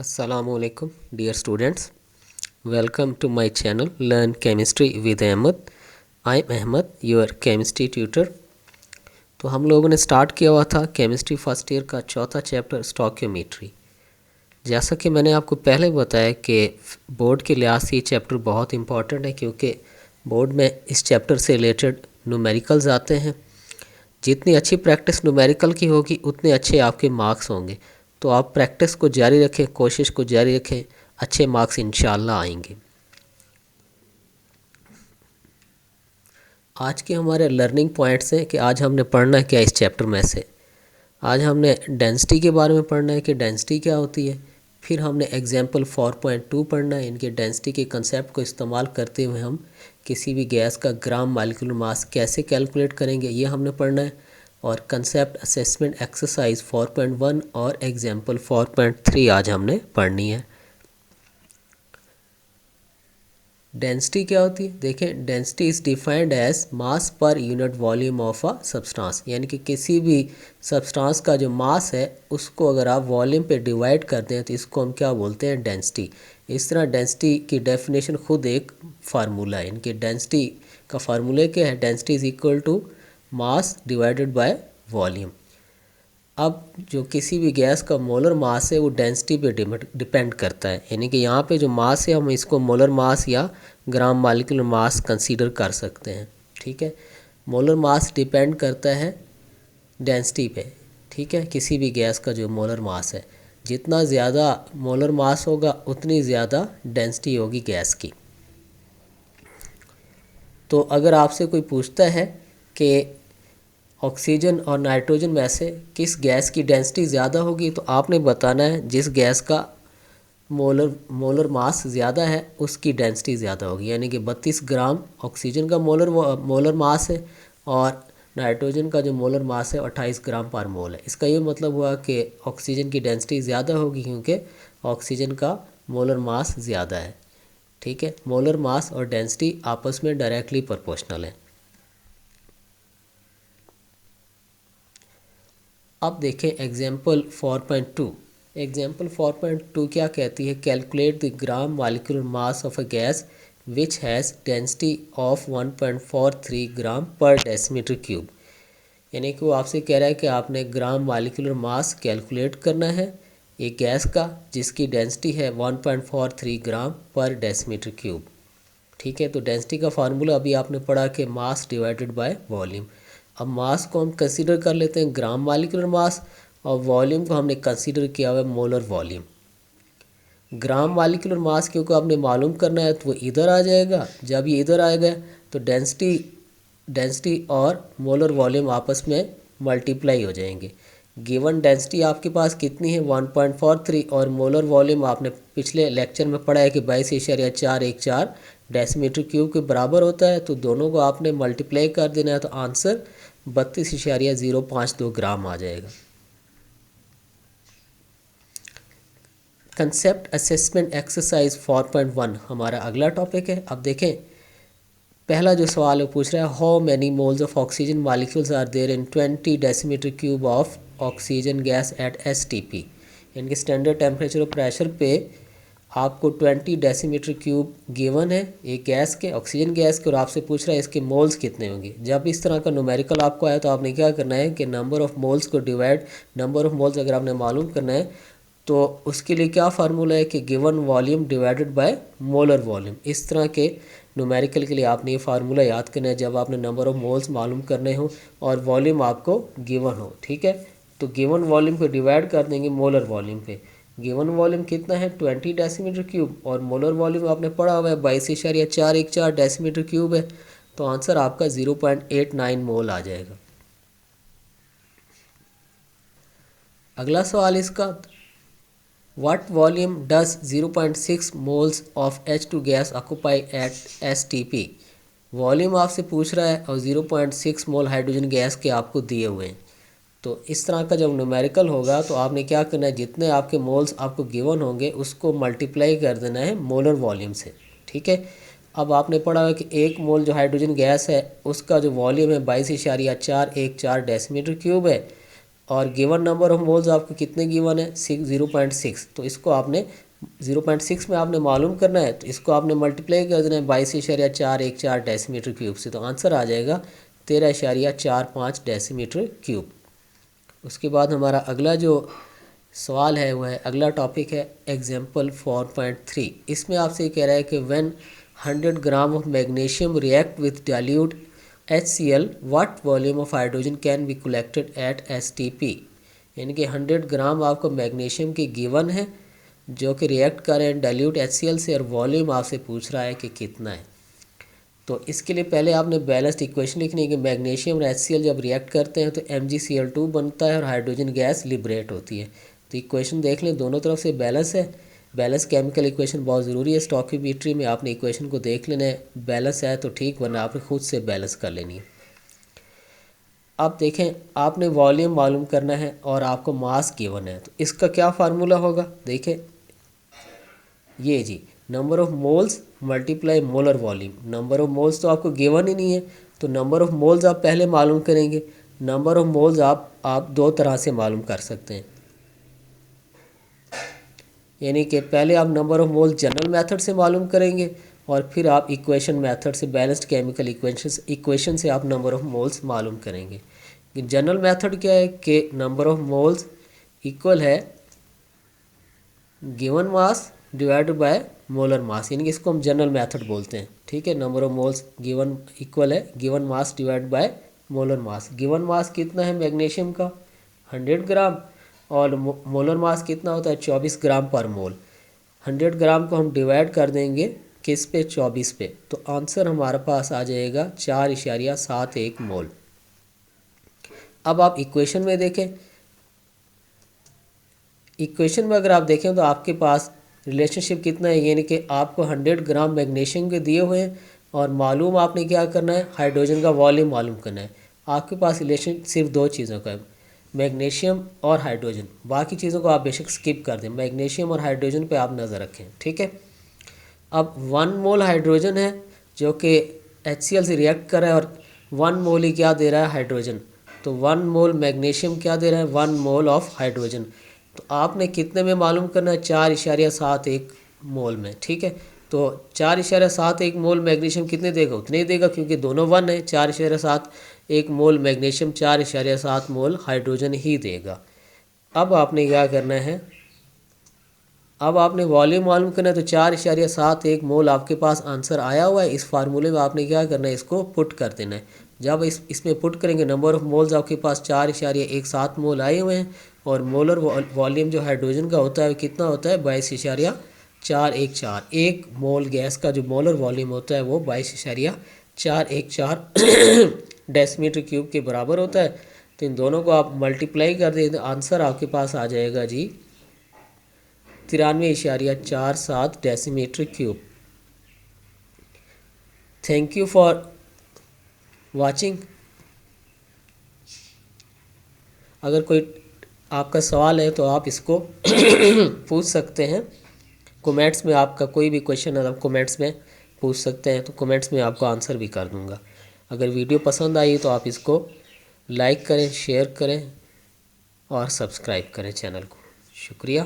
Assalamualaikum dear students, welcome to my channel Learn Chemistry with Ahmed. I am Ahmed, your chemistry tutor. तो हम लोगों ने start किया हुआ था केमिस्ट्री फर्स्ट ईयर का चौथा चैप्टर स्टोइकियोमेट्री। जैसा कि मैंने आपको पहले बताया कि बोर्ड के लिहाज से ये चैप्टर बहुत इंपॉर्टेंट है, क्योंकि बोर्ड में इस चैप्टर से रिलेटेड न्यूमेरिकल्स आते हैं। जितनी अच्छी प्रैक्टिस न्यूमेरिकल की होगी उतने अच्छे आपके मार्क्स होंगे। तो आप प्रैक्टिस को जारी रखें, कोशिश को जारी रखें, अच्छे मार्क्स इंशाल्लाह आएंगे। आज के हमारे लर्निंग पॉइंट्स हैं कि आज हमने पढ़ना है क्या इस चैप्टर में से। आज हमने डेंसिटी के बारे में पढ़ना है कि डेंसिटी क्या होती है। फिर हमने एग्जाम्पल 4.2 पढ़ना है। इनके डेंसिटी के कंसेप्ट को इस्तेमाल करते हुए हम किसी भी गैस का ग्राम मॉलिक्यूलर मास कैसे कैलकुलेट करेंगे, ये हमने पढ़ना है। और कंसेप्ट असेसमेंट एक्सरसाइज 4.1 और एग्जाम्पल 4.3 आज हमने पढ़नी है। डेंसिटी क्या होती है? देखें, density is defined as mass per unit volume of a substance, यानी कि किसी भी सब्सटेंस का जो मास है उसको अगर आप वॉल्यूम पे डिवाइड करते हैं तो इसको हम क्या बोलते हैं? डेंसिटी। इस तरह डेंसिटी की डेफिनेशन खुद एक फार्मूला है। इनके डेंसिटी का फार्मूला क्या है? Density is equal to mass divided by volume. अब जो किसी भी गैस का मोलर मास है वो डेंसिटी पे डिपेंड करता है, यानी कि यहाँ पे जो मास है हम इसको मोलर मास या ग्राम मॉलिक्यूलर मास कंसीडर कर सकते हैं। ठीक है, मोलर मास डिपेंड करता है डेंसिटी पे। ठीक है, किसी भी गैस का जो मोलर मास है, जितना ज़्यादा मोलर मास होगा उतनी ज़्यादा डेंसिटी होगी गैस की। तो अगर आपसे कोई पूछता है कि ऑक्सीजन और नाइट्रोजन में से किस गैस की डेंसिटी ज़्यादा होगी, तो आपने बताना है जिस गैस का मोलर मास ज़्यादा है उसकी डेंसिटी ज़्यादा होगी। यानी कि 32 ग्राम ऑक्सीजन का मोलर मास है और नाइट्रोजन का जो मोलर मास है 28 ग्राम पर मोल है। इसका ये मतलब हुआ कि ऑक्सीजन की डेंसिटी ज़्यादा होगी क्योंकि ऑक्सीजन का मोलर मास ज़्यादा है। ठीक है, मोलर मास और डेंसिटी आपस में डायरेक्टली प्रोपोर्शनल है। अब देखें एग्जाम्पल 4.2। एग्जाम्पल 4.2 क्या कहती है? Calculate the gram molecular mass of a gas which has density of 1.43 ग्राम पर डेसीमीटर क्यूब। यानी कि वो आपसे कह रहा है कि आपने ग्राम मॉलिक्यूलर मास कैलकुलेट करना है एक गैस का जिसकी डेंसिटी है 1.43 ग्राम पर डेसीमीटर क्यूब। ठीक है, तो डेंसिटी का फार्मूला अभी आपने पढ़ा कि मास डिवाइडेड बाय वॉल्यूम। अब मास को हम कंसीडर कर लेते हैं ग्राम मॉलिक्यूलर मास और वॉल्यूम को हमने कंसीडर किया हुआ है molar volume. Gram molecular mass क्योंकि आपने मालूम करना है तो वो इधर आ जाएगा। जब ये इधर आएगा तो डेंसिटी और मोलर वॉल्यूम आपस में मल्टीप्लाई हो जाएंगे। गिवन डेंसिटी आपके पास कितनी है? 1.43 और मोलर वॉल्यूम आपने पिछले लेक्चर में पढ़ा है कि 22.414 डेसीमीटर क्यूब के बराबर होता है। तो दोनों को आपने मल्टीप्लाई कर देना है तो आंसर 32.052 ग्राम आ जाएगा। कंसेप्ट असेसमेंट एक्सरसाइज 4.1 हमारा अगला टॉपिक है। अब देखें, पहला जो सवाल है पूछ रहा है how many moles of oxygen molecules are there in 20 decimetre cube of oxygen gas at STP। यानी स्टैंडर्ड टेम्परेचर और प्रेशर पे आपको 20 डेसीमीटर क्यूब गिवन है एक गैस के, ऑक्सीजन गैस के, और आपसे पूछ रहा है इसके मोल्स कितने होंगे। जब इस तरह का न्यूमेरिकल आपको आया तो आपने क्या करना है कि नंबर ऑफ मोल्स को डिवाइड, नंबर ऑफ मोल्स अगर आपने मालूम करना है तो उसके लिए क्या फार्मूला है कि given volume divided by molar volume. इस तरह के न्यूमेरिकल के लिए आपने ये फार्मूला याद करना है जब आपने नंबर ऑफ मोल्स मालूम करने हो और वॉल्यूम आपको गिवन हो। ठीक है, तो गिवन वॉल्यूम को डिवाइड कर देंगे मोलर वॉल्यूम पे। गिवन वॉल्यूम कितना है? 20 डेसीमीटर क्यूब और मोलर वॉल्यूम आपने पढ़ा हुआ है 22.414 डेसीमीटर क्यूब है। तो आंसर आपका 0.89 मोल आ जाएगा। अगला सवाल इसका, What volume does 0.6 moles of H2 gas occupy at STP? Volume आपसे पूछ रहा है और 0.6 मोल हाइड्रोजन गैस के आपको दिए हुए हैं। तो इस तरह का जब न्यूमेरिकल होगा तो आपने क्या करना है, जितने आपके मोल्स आपको गिवन होंगे उसको मल्टीप्लाई कर देना है मोलर वॉल्यूम से। ठीक है, अब आपने पढ़ा है कि एक मोल जो हाइड्रोजन गैस है उसका जो वॉल्यूम है 22.414 डेसीमीटर क्यूब है और गिवन नंबर ऑफ मोल्स आपको कितने गिवन है 0.6। तो इसको आपने 0.6 में आपने मालूम करना है, तो इसको आपने मल्टीप्लाई कर देना है 22.414 डेसीमीटर क्यूब से। तो आंसर आ जाएगा 13.45 डेसीमीटर क्यूब। उसके बाद हमारा अगला जो सवाल है वो है, अगला टॉपिक है एग्जाम्पल 4.3। इसमें आपसे कह रहा है कि when 100 gram of magnesium react with dilute HCl what volume of hydrogen can be collected at STP। यानी कि 100 ग्राम आपको मैग्नीशियम की गिवन है जो कि रिएक्ट कर रहे हैं डाइल्यूट HCl से, और वॉल्यूम आपसे पूछ रहा है कि कितना है। तो इसके लिए पहले आपने बैलेंस्ड इक्वेशन लिखनी है कि मैग्नीशियम और HCl जब रिएक्ट करते हैं तो MgCl2 बनता है और हाइड्रोजन गैस लिबरेट होती है। तो इक्वेशन देख लें, दोनों तरफ से बैलेंस है। बैलेंस केमिकल इक्वेशन बहुत ज़रूरी है स्टोइकियोमेट्री में, आपने इक्वेशन को देख लेना है, बैलेंस है तो ठीक, वरना आपने खुद से बैलेंस कर लेनी है। अब देखें, आपने वॉल्यूम मालूम करना है और आपको मास गिवन है, तो इसका क्या फार्मूला होगा। देखें ये जी, number of moles multiply molar volume. Number of moles तो आपको गिवन ही नहीं है, तो नंबर ऑफ मोल्स आप पहले मालूम करेंगे। नंबर ऑफ मोल्स आप दो तरह से मालूम कर सकते हैं, यानी कि पहले आप number of moles general method से मालूम करेंगे और फिर आप इक्वेशन मेथड से, बैलेंस्ड केमिकल इक्वेशन से आप नंबर ऑफ मोल्स मालूम करेंगे। जनरल मेथड क्या है कि नंबर ऑफ मोल्स इक्वल है गिवन मास डिवाइडेड बाय मोलर मास, यानी कि इसको हम जनरल मेथड बोलते हैं। ठीक है, number of moles given equal है given mass divide by molar mass. Given mass कितना है मैग्नीशियम का 100 ग्राम, और मोलर मास कितना होता है 24 ग्राम पर मोल। 100 ग्राम को हम डिवाइड कर देंगे किस पे 24 पे, तो आंसर हमारे पास आ जाएगा 4.71 मोल। अब आप इक्वेशन में देखें, इक्वेशन में अगर आप देखें तो आपके पास रिलेशनशिप कितना है, यानी कि आपको 100 ग्राम मैग्नीशियम के दिए हुए हैं और मालूम आपने क्या करना है, हाइड्रोजन का वॉल्यूम मालूम करना है। आपके पास रिलेशन सिर्फ दो चीज़ों का है, मैग्नीशियम और हाइड्रोजन। बाकी चीज़ों को आप बेशक स्किप कर दें, मैग्नीशियम और हाइड्रोजन पे आप नज़र रखें। ठीक है, अब 1 मोल हाइड्रोजन है जो कि HCl से रिएक्ट कर रहा है और 1 मोल ही क्या दे रहा है हाइड्रोजन। तो 1 मोल मैग्नीशियम क्या दे रहा है 1 मोल ऑफ हाइड्रोजन। तो आपने कितने में मालूम करना है 4.71 मोल में। ठीक है, तो 4.71 मोल मैग्नीशियम कितने देगा, उतने ही देगा क्योंकि दोनों 1 है। 4.71 मोल मैग्नीशियम 4.7 मोल हाइड्रोजन ही देगा। अब आपने क्या करना है, अब आपने वॉल्यूम मालूम करना है। तो 4.71 मोल आपके पास आंसर आया हुआ है। इस फार्मूले में आपने क्या करना है, इसको पुट कर देना है। जब इसमें पुट करेंगे नंबर ऑफ मोल्स आपके पास 4.17 मोल आए हुए हैं, और मोलर वॉल्यूम जो हाइड्रोजन का होता है कितना होता है 22.414। एक मोल गैस का जो मोलर वॉल्यूम होता है वो 22.414 डेसीमीटर क्यूब के बराबर होता है। तो इन दोनों को आप मल्टीप्लाई कर दें तो आंसर आपके पास आ जाएगा जी 93.47 decimetre cube. Thank you for watching. अगर कोई आपका सवाल है तो आप इसको पूछ सकते हैं कमेंट्स में। आपका कोई भी क्वेश्चन है आप कमेंट्स में पूछ सकते हैं, तो कमेंट्स में आपको आंसर भी कर दूंगा। अगर वीडियो पसंद आई तो आप इसको लाइक करें, शेयर करें और सब्सक्राइब करें चैनल को। शुक्रिया।